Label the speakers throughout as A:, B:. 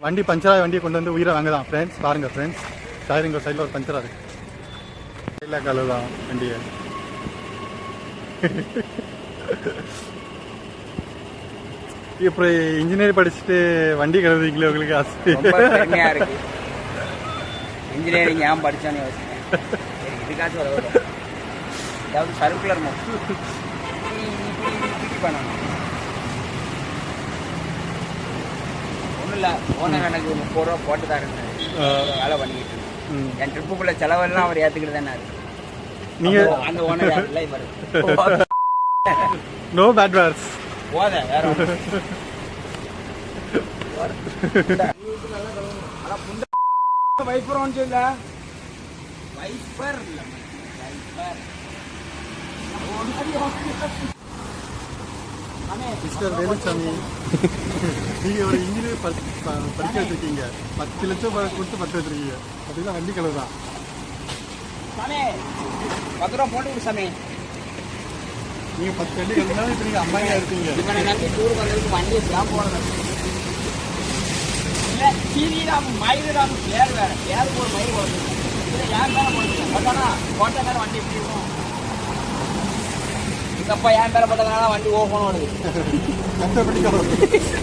A: வண்டி பஞ்சராக வண்டியை கொண்டு வந்து உயிரை வாங்க தான் ஃப்ரெண்ட்ஸ். பாருங்கள் ஃப்ரெண்ட்ஸ், டயர் இங்கே சைடில் ஒரு பஞ்சராக இருக்குது. இல்லை கலவு தான் வண்டியை. இப்போ இன்ஜினியர் படிச்சுட்டு வண்டி கழுவுறீங்களே, உங்களுக்கு ஆசை
B: பெருமையாக இருக்குது. இன்ஜினியரிங் ஏன் படித்தான்னு யோசிச்சேன். இதுக்காச்சும் ஏதாவது சர்க்குலர் பண்ணணும். ஒன்றும் இல்லை, ஓனர் எனக்கு 30 ரூபா போட்டு தரேன் வேலை பண்ணிக்கிட்டு இருக்கேன். என் ட்ரிப்புக்குள்ள செலவெல்லாம் அவர் ஏற்றுக்கிட்டு தானே இருக்கு. நீங்கள் அந்த ஓனர் இல்லை இவர்.
A: No bad words.
B: போத வேற வைப்பர் ஒன்று சொல்ல வைப்பர் இல்லை
A: மிஸ்டர் வேலுசாமி, நீங்கள் ஒரு இன்ஜினியர் படிக்க வச்சுருக்கீங்க, 10 லட்சம் கொடுத்து படிக்க வச்சுருக்கீங்க, அப்படின்னா வண்டி கலவு தான்.
B: சாமி 10 ரூபா போட்டு கொடு சாமி.
A: நீங்கள் 10 வண்டி கலந்தாலும் இப்போ நீங்கள் அம்மாயியா இருக்கீங்க.
B: இப்போ நான் நம்பி டூருக்கு வந்ததுக்கு வண்டியை தான் போடணும். இல்லை சீரியராம் மயிராம் பேர் வேறு பேருக்கு ஒரு மயில் போடணும். இல்லை ஏன் பேரை போடுங்க போட்டானா போட்ட நேரம் வண்டி எப்படி இருக்கும். இதப்பா ஏன் பேரை போட்டதுனால வண்டி ஓப்பன் ஓடுது.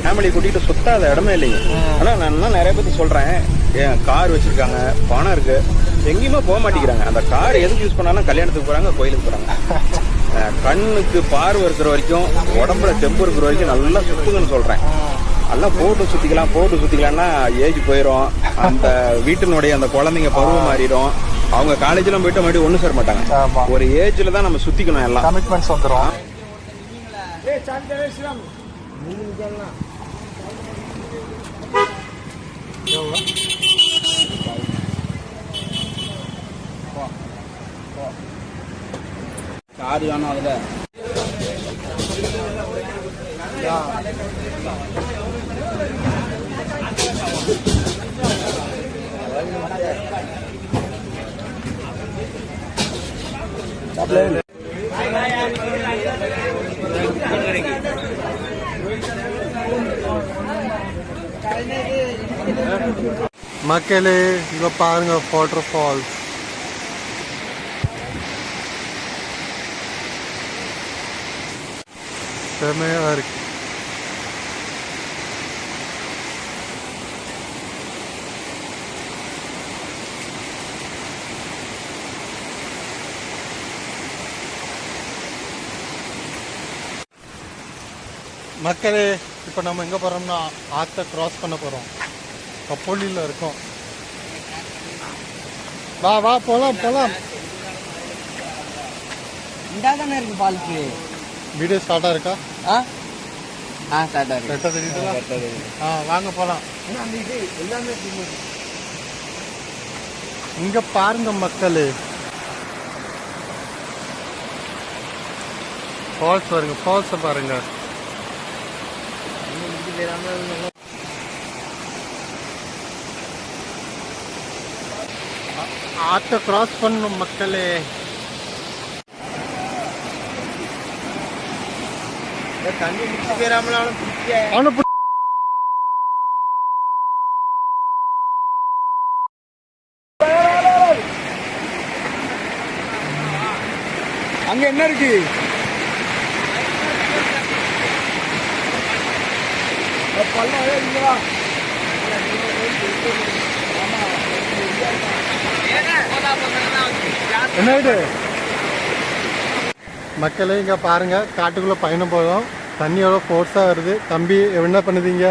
C: ஃபேமிலி கூட்டிகிட்டு சுத்தாத இடமே இல்லைங்க. ஆனால் நான் நிறைய பேருக்கு சொல்கிறேன், ஏன் கார் வச்சுருக்காங்க, பணம் இருக்குது, எங்கேயுமே போக மாட்டேங்கிறாங்க. அந்த கார் எதுக்கு யூஸ் பண்ணாலும் கல்யாணத்துக்கு போகிறாங்க, கோயிலுக்கு போகிறாங்க. கண்ணுக்கு பார்வை இருக்கிற வரைக்கும், உடம்புல தெம்பு இருக்கிற வரைக்கும் நல்லா சுத்துங்கன்னு சொல்கிறேன். எல்லாம் போட்டு சுற்றிக்கலாம்னா ஏஜ் போயிடும். அந்த வீட்டினுடைய அந்த குழந்தைங்க பருவம் மாறிடும். அவங்க காலேஜ்லாம் போயிட்டு மறுபடியும் ஒன்றும் சேர மாட்டாங்க. ஒரு ஏஜ்ல தான் நம்ம சுத்திக்கணும். எல்லாம்
A: கமிட்மெண்ட்ஸ் வந்துடும்.
B: சார்ஜ் வேணும் அதில்.
A: மக்களே இங்க பாருங்க, வாட்டர் ஃபால்ஸ். செமையா இருக்கு. மக்களே இப்போ நம்ம எங்கே போகிறோம்னா ஆற்றை கிராஸ் பண்ண போகிறோம். கப்போலியில் இருக்கோம். வா வா போகலாம் போகலாம்.
B: இந்தா தானே இருக்கு ஃபால்ஸு.
A: வீடியோ ஸ்டார்ட்டாக இருக்கா?
B: ஸ்டார்ட்டாக இருக்கு.
A: கரெக்டாக தெரியுதுங்களா? வாங்க போகலாம்.
B: எல்லாமே
A: இங்கே பாருங்க மக்களே, ஃபால்ஸ் பாருங்க, ஃபால்ஸை பாருங்க. ஆற்றை கிராஸ் பண்ணும் மக்களே.
B: தண்ணி முடிச்சு போயிடாமலும்
A: அங்க என்ன இருக்கு? என்ன இது மக்களே? இங்க பாருங்க, காட்டுக்குள்ள பயணம் போதும். தண்ணி எவ்வளோ ஃபோர்ஸா வருது. தம்பி என்ன பண்ணுதீங்க?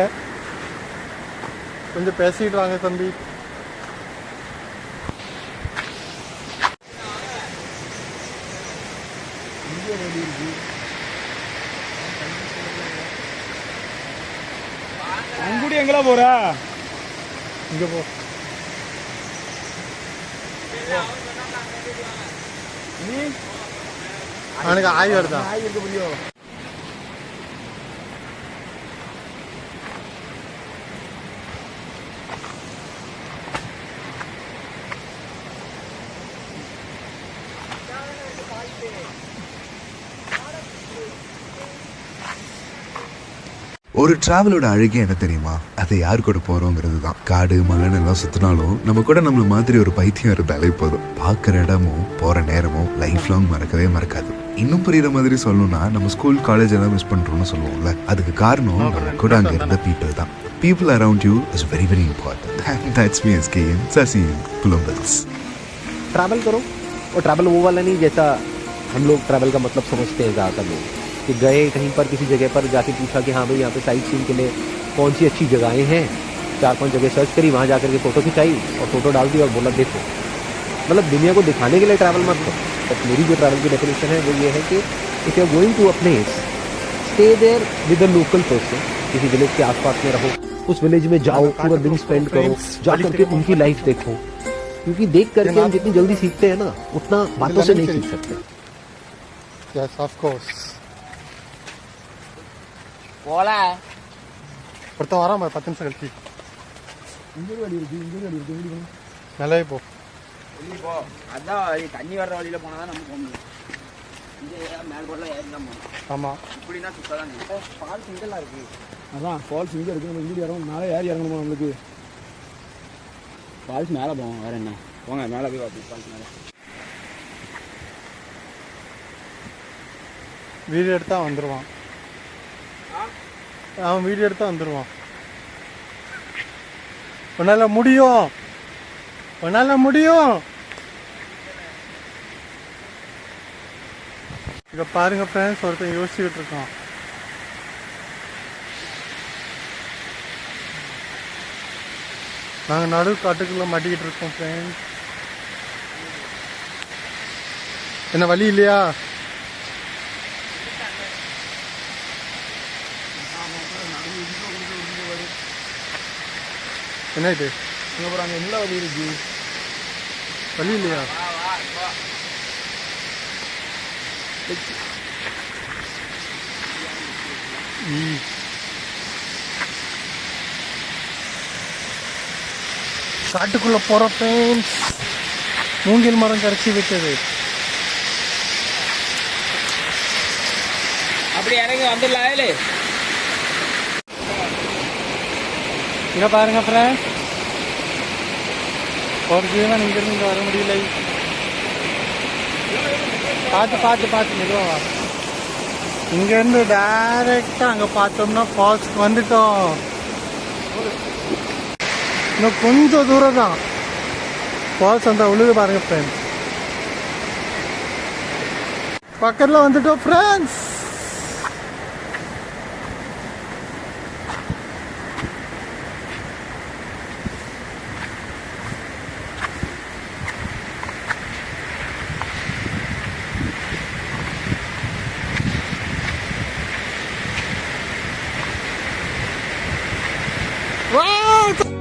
A: கொஞ்சம் பேசிட்டு வாங்க தம்பி.
C: அங்குடி எங்கெல்லாம் போற?
A: இங்க போ. அவனுக்கு ஆய் வருதா?
B: ஆய் இருக்க முடியும்.
D: ஒரு டிராவலோட அழகே என்ன தெரியுமா, அதை யார் கூட போறோங்கிறது தான். காடு மலைன்னு எல்லாம் சுத்தினாலும் நம்ம கூட நம்மள மாதிரி ஒரு பைத்தியம் இருந்தாலே போதும். பார்க்குற இடமும் போற நேரமும் லைஃப் லாங் மறக்கவே மறக்காது. இன்னும் புரியுற மாதிரி சொல்லணும்னா, நம்ம ஸ்கூல் காலேஜ் எல்லாம் மிஸ் பண்றோம்னு சொல்லுவோம்ல, அதுக்கு காரணம் நம்ம கூட அங்க இருந்த பீப்புள் தான். People around you is very very important. That's me SK in Sasi Columbus.
E: Travel करो, और ट्रैवल वो वाला नहीं जैसा हम लोग ट्रैवल का मतलब समझते हैं ज़्यादातर लोग, कि गए कहीं पर किसी जगह पर जाके पूछा कि हाँ भाई यहाँ पे साइट सीइंग के लिए कौन सी अच्छी जगहें हैं, 4-5 जगह सर्च करी, वहाँ जाकर के फ़ोटो खिंचाई और फ़ोटो डाल दी और बोला देखो। मतलब दुनिया को दिखाने के लिए ट्रैवल मत करो। बट मेरी जो ट्रैवल की डेफिनेशन है वो ये है कि if you are going to a place, stay there with a local person. किसी विलेज के आसपास में रहो, उस विलेज में जाओ, पूरा दिन स्पेंड करो, जा करके उनकी लाइफ देखो, क्योंकि देख करके हम जितनी जल्दी सीखते हैं ना, उतना बातों से नहीं सीख सकते।
A: Yes, of course.
B: போல
A: ஒருத்தன் வராம 10 நிமிஷம் கழிச்சு நல்லா போ.
B: போ, அதான் வழி. தண்ணி வர்ற வழியில போனாதான் நம்ம போக முடியும். இங்கே மேல் போடலாம் ஏறிதான் போகணும்.
A: ஆமா,
B: இப்படின்னா சுத்ததான் ஃபால்ஸ் இங்கெல்லாம் இருக்கு.
F: அதான் ஃபால்ஸ் இங்கே இருக்கு. நம்ம இங்கே இறங்கும், மேலே ஏறி இறங்கணுமா நம்மளுக்கு? ஃபால்ஸ் மேலே போவோம், வேற என்ன? போங்க மேலே போய் பார்ப்போம் ஃபால்ஸ் மேலே.
A: வீடியோ எடுத்தா வந்துடுவான். அவன் வீடியோ எடுத்தா வந்துடுவான். உன்னால முடியும், உன்னால முடியும். இங்க பாருங்க ஃப்ரெண்ட்ஸ், ஒருத்தன் யோசிச்சுட்டு இருக்கான். நாங்க நடு காட்டுக்குள்ள மாட்டிக்கிட்டு இருக்கோம் ஃப்ரெண்ட்ஸ். என்ன வழி இல்லையா? என்ன இது?
F: அப்புறம் அங்கே எல்லா வழி இருக்கு,
A: வழி இல்லையா? காட்டுக்குள்ள போற ஃப்ரெண்ட்ஸ், மூங்கில் மரம் கரைச்சி விட்டது.
B: அப்படி இறங்கி வந்துடலாம்.
A: இங்க பாருங்க ஃப்ரெண்ட்ஸ், ஒரு ஜீவன் இங்கிருந்து இங்க வர முடியல. பார்த்து பார்த்து பார்த்து மெதுவா. இங்கேருந்து டைரெக்டாக அங்கே பார்த்தோம்னா ஃபால்ஸ்க்கு வந்துட்டோம். இன்னும் கொஞ்சம் தூரம் தான் ஃபால்ஸ் அந்த உழுது பாருங்க ஃப்ரெண்ட்ஸ். பக்கத்தில் வந்துட்டோம் friends.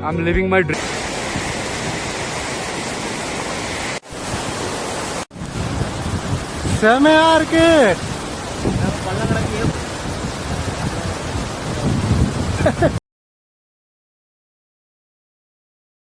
F: I'm living my dream.
A: செமையா இருக்கு.